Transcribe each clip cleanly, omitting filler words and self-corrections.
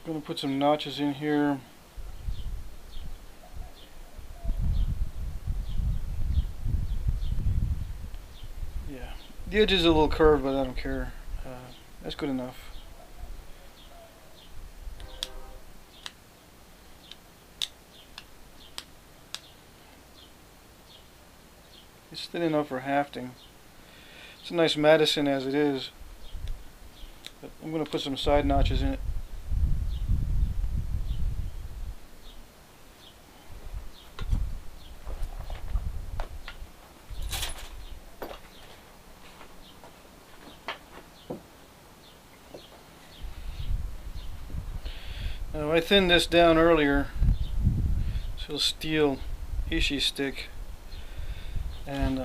going to put some notches in here. Yeah, the edge is a little curved, but I don't care. That's good enough. It's thin enough for hafting. It's a nice Madison as it is, but I'm going to put some side notches in it. Now I thinned this down earlier, so steel Ishii stick, and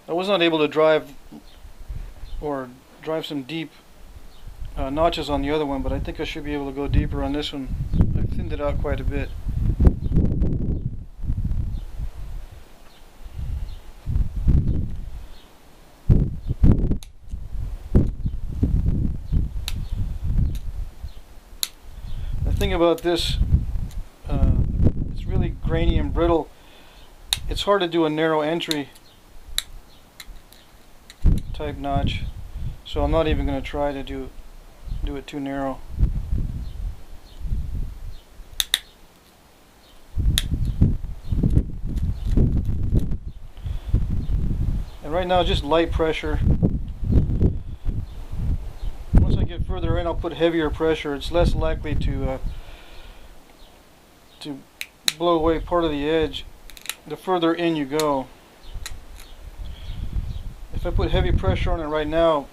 I was not able to drive some deep notches on the other one, but I think I should be able to go deeper on this one. I've thinned it out quite a bit. The thing about this, it's really grainy and brittle. It's hard to do a narrow entry type notch, so I'm not even going to try to do it too narrow. And right now just light pressure. Once I get further in, I'll put heavier pressure. It's less likely to blow away part of the edge the further in you go. If I put heavy pressure on it right now,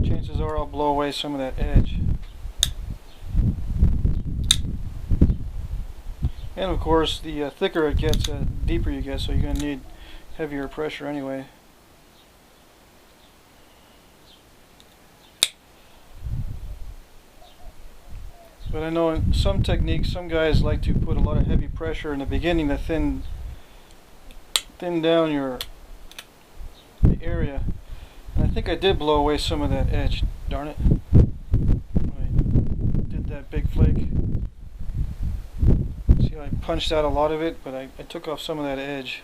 chances are I'll blow away some of that edge. And of course, the thicker it gets, the deeper you get, so you're going to need heavier pressure anyway. But I know in some techniques, some guys like to put a lot of heavy pressure in the beginning to thin down the area. And I think I did blow away some of that edge, darn it. I did that big flake. See, I punched out a lot of it, but I took off some of that edge.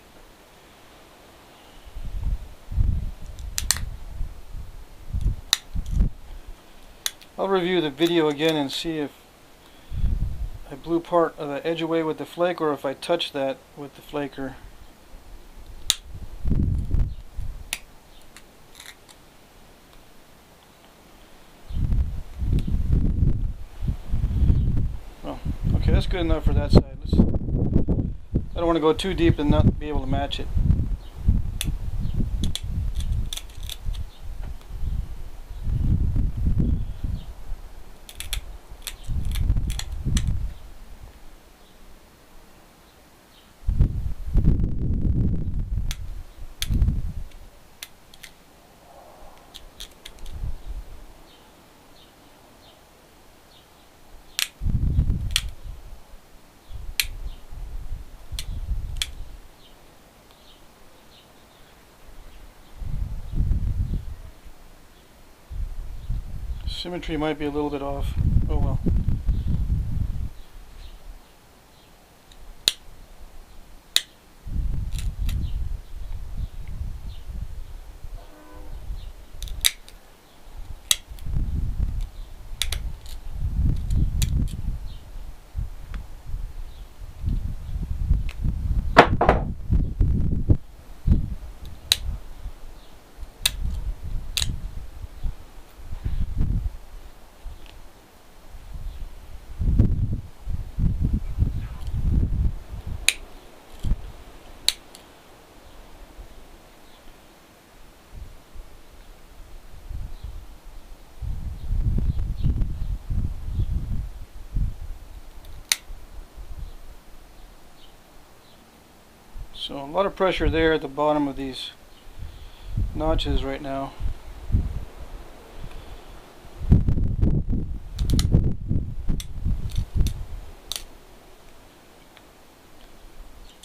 I'll review the video again and see if I blew part of the edge away with the flake, or if I touched that with the flaker. Oh, okay, that's good enough for that side. I don't want to go too deep and not be able to match it. Symmetry might be a little bit off. Oh well. So a lot of pressure there at the bottom of these notches right now.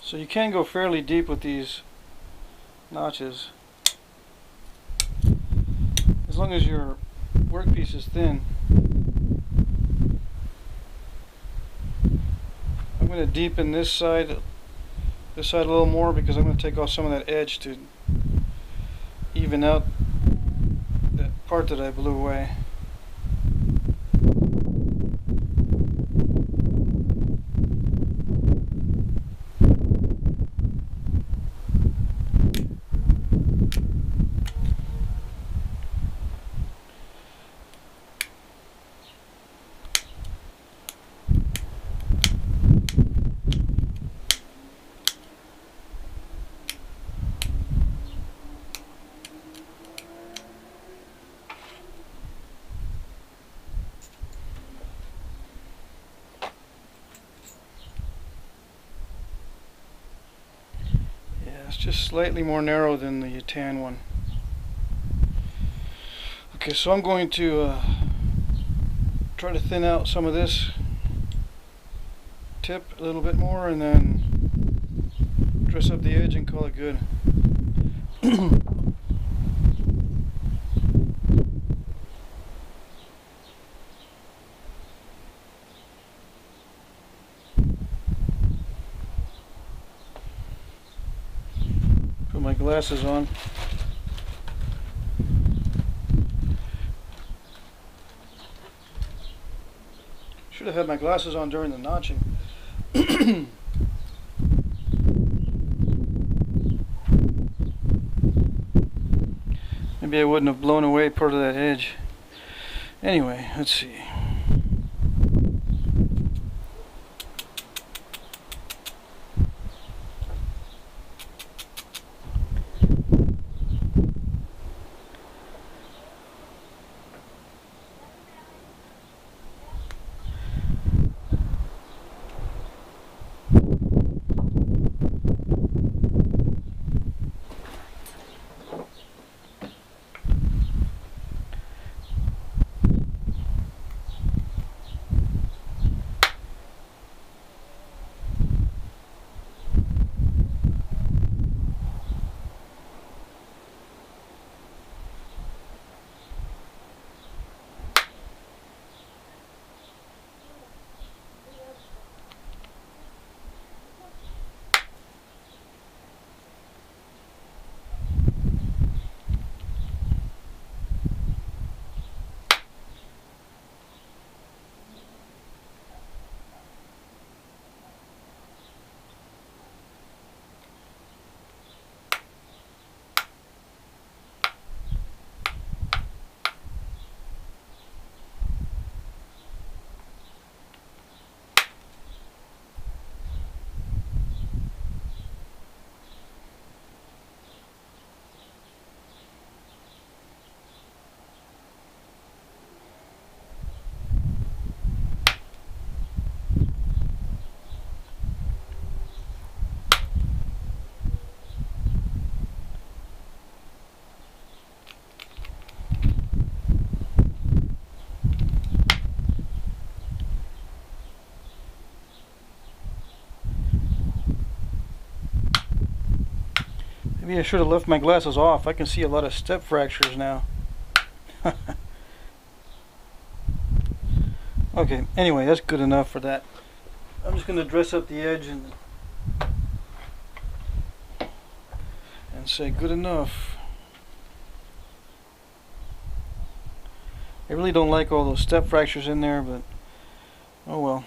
So you can go fairly deep with these notches, as long as you're workpiece is thin. I'm going to deepen this side a little more because I'm going to take off some of that edge to even out that part that I blew away. It's just slightly more narrow than the tan one. Okay, so I'm going to try to thin out some of this tip a little bit more and then dress up the edge and call it good. Put my glasses on. Should have had my glasses on during the notching. Maybe I wouldn't have blown away part of that edge. Anyway, let's see. Maybe I should have left my glasses off. I can see a lot of step fractures now. Okay, anyway, that's good enough for that. I'm just going to dress up the edge and say good enough. I really don't like all those step fractures in there, but oh well.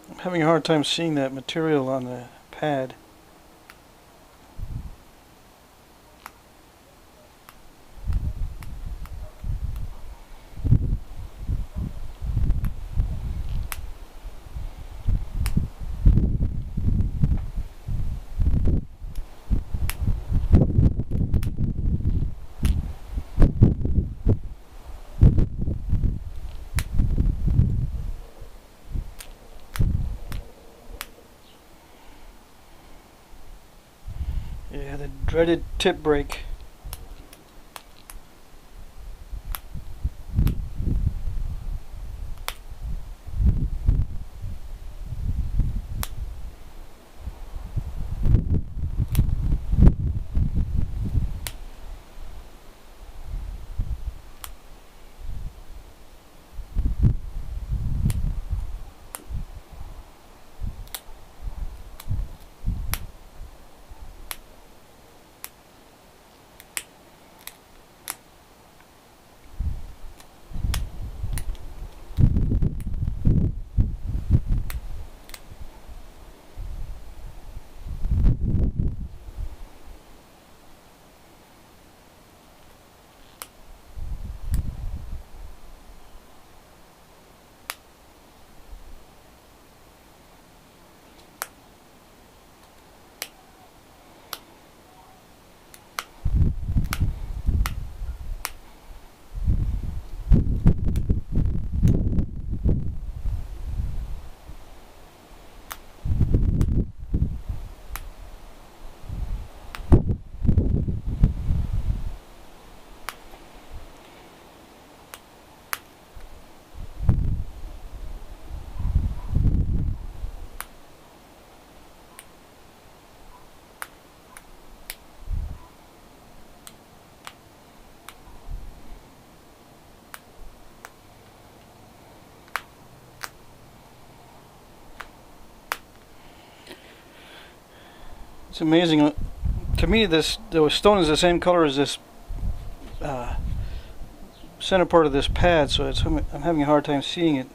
I'm having a hard time seeing that material on the pad. dreaded tip break. It's amazing. To me, the stone is the same color as this center part of this pad, so I'm having a hard time seeing it.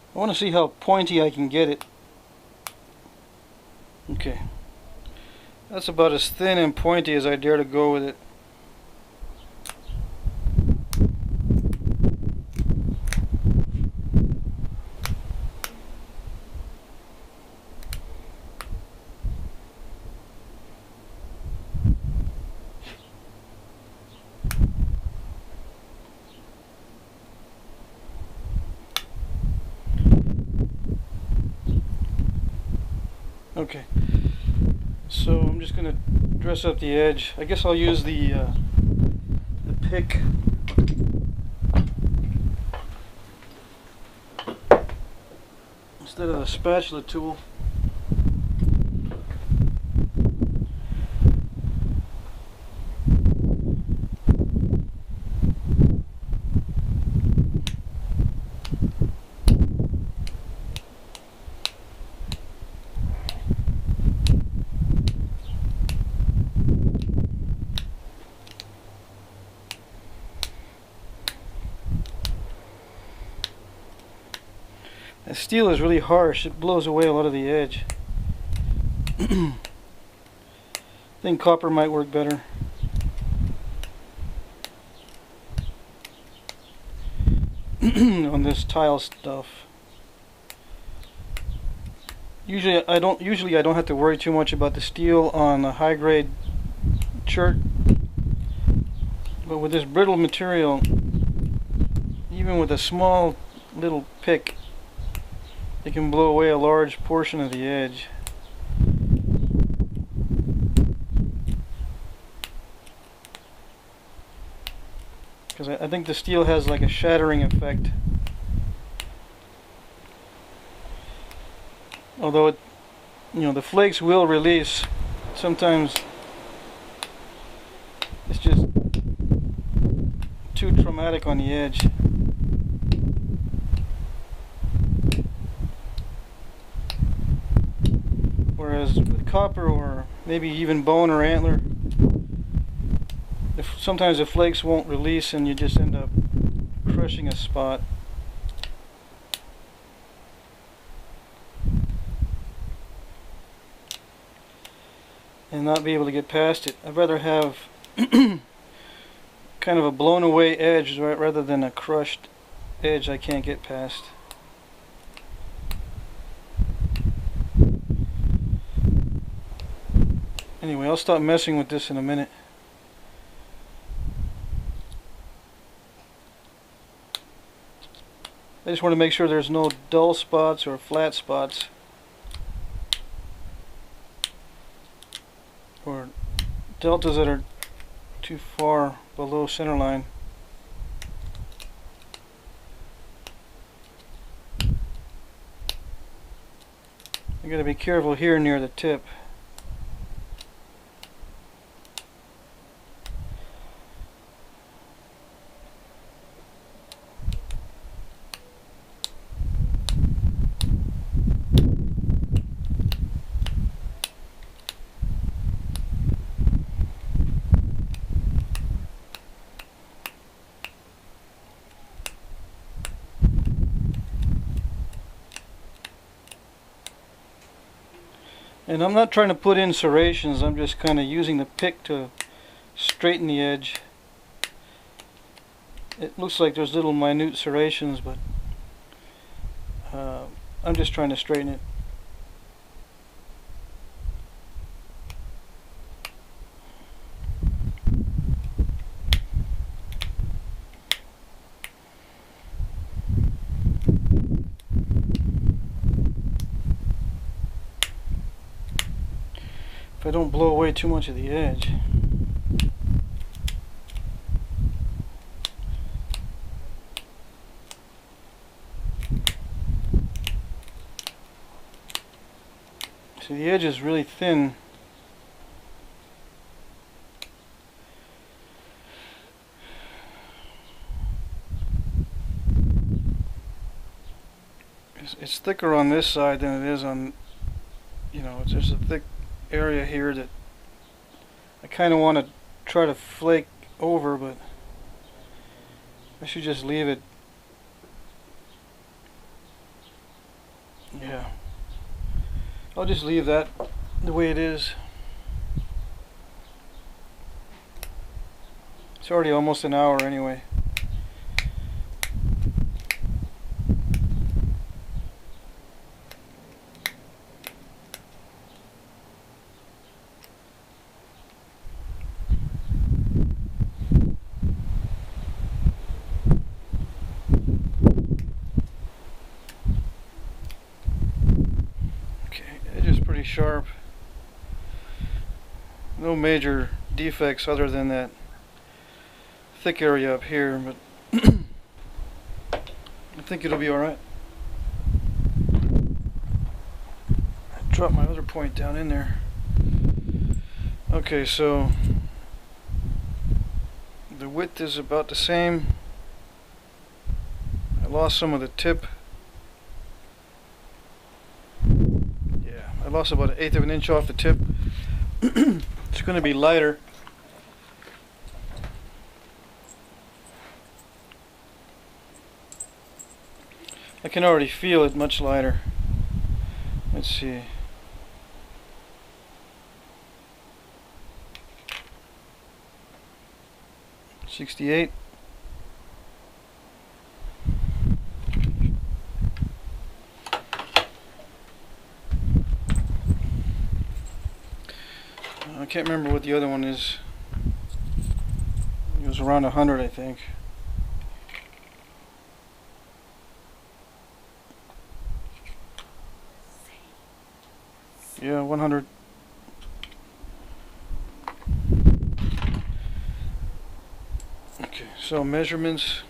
I want to see how pointy I can get it. Okay. That's about as thin and pointy as I dare to go with it. Okay, so I'm just going to dress up the edge. I guess I'll use the pick. Instead of the spatula tool. The steel is really harsh, it blows away a lot of the edge. I think copper might work better. On this tile stuff. Usually I don't have to worry too much about the steel on a high grade chert. But with this brittle material, even with a small little pick, it can blow away a large portion of the edge. Because I think the steel has like a shattering effect. Although it, the flakes will release. Sometimes it's just too traumatic on the edge. Whereas with copper or maybe even bone or antler, sometimes the flakes won't release and you just end up crushing a spot. And not be able to get past it. I'd rather have kind of a blown away edge rather than a crushed edge I can't get past. Anyway, I'll stop messing with this in a minute. I just want to make sure there's no dull spots or flat spots or deltas that are too far below center line. You got to be careful here near the tip. And I'm not trying to put in serrations, I'm just kind of using the pick to straighten the edge. It looks like there's little minute serrations, but I'm just trying to straighten it. If I don't blow away too much of the edge. See, the edge is really thin. It's thicker on this side than it is on, you know, it's just a thick area here that I kind of want to try to flake over, but I should just leave it. Yeah, I'll just leave that the way it is. It's already almost an hour anyway. Sharp. No major defects other than that thick area up here, but I think it'll be alright. Drop my other point down in there. Okay, so the width is about the same. I lost some of the tip. I lost about 1/8 of an inch off the tip. It's going to be lighter. I can already feel it much lighter. Let's see. $68. I can't remember what the other one is. It was around 100, I think. Yeah, 100. Okay, so measurements.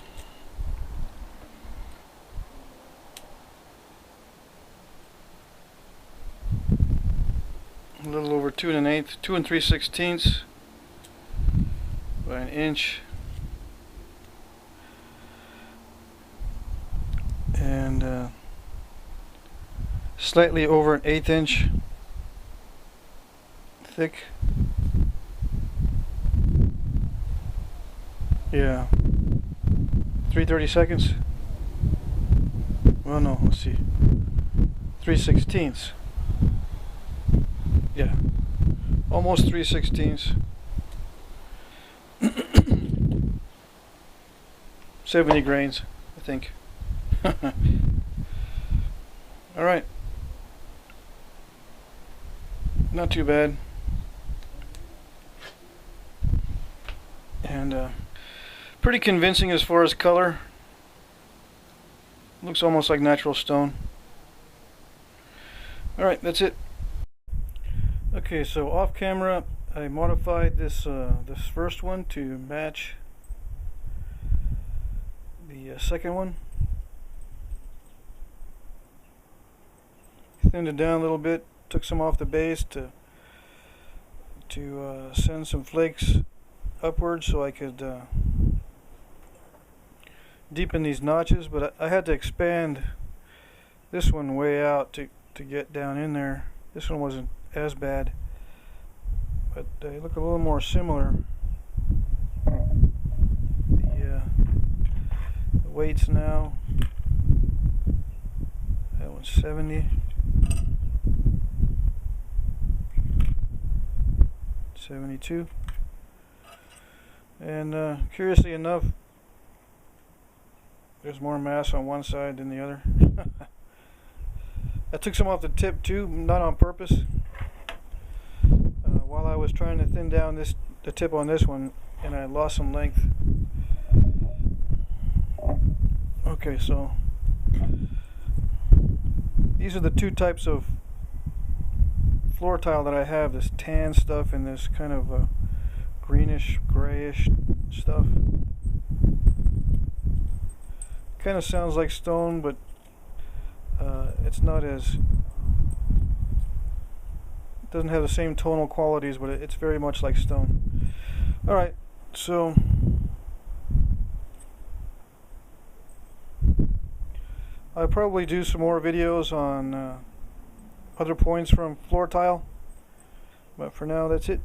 A little over 2 1/8, 2 3/16 by an inch, and slightly over an 1/8 inch thick. Yeah, 3/32. Well, no, let's see, 3/16. Yeah, almost 3/16. 70 grains, I think. Alright. Not too bad. And pretty convincing as far as color. Looks almost like natural stone. Alright, that's it. Okay, so off camera I modified this this first one to match the second one. Thinned it down a little bit, took some off the base to send some flakes upwards so I could deepen these notches, but I had to expand this one way out to get down in there. This one wasn't as bad, but they look a little more similar. The weights now, that one's 70, 72, and curiously enough, there's more mass on one side than the other. I took some off the tip too, not on purpose. While I was trying to thin down the tip on this one, and I lost some length. Okay, so these are the two types of floor tile that I have, this tan stuff and this kind of greenish, grayish stuff. Kind of sounds like stone, but it's not as, it doesn't have the same tonal qualities, but it's very much like stone. Alright, so I'll probably do some more videos on other points from floor tile, but for now that's it.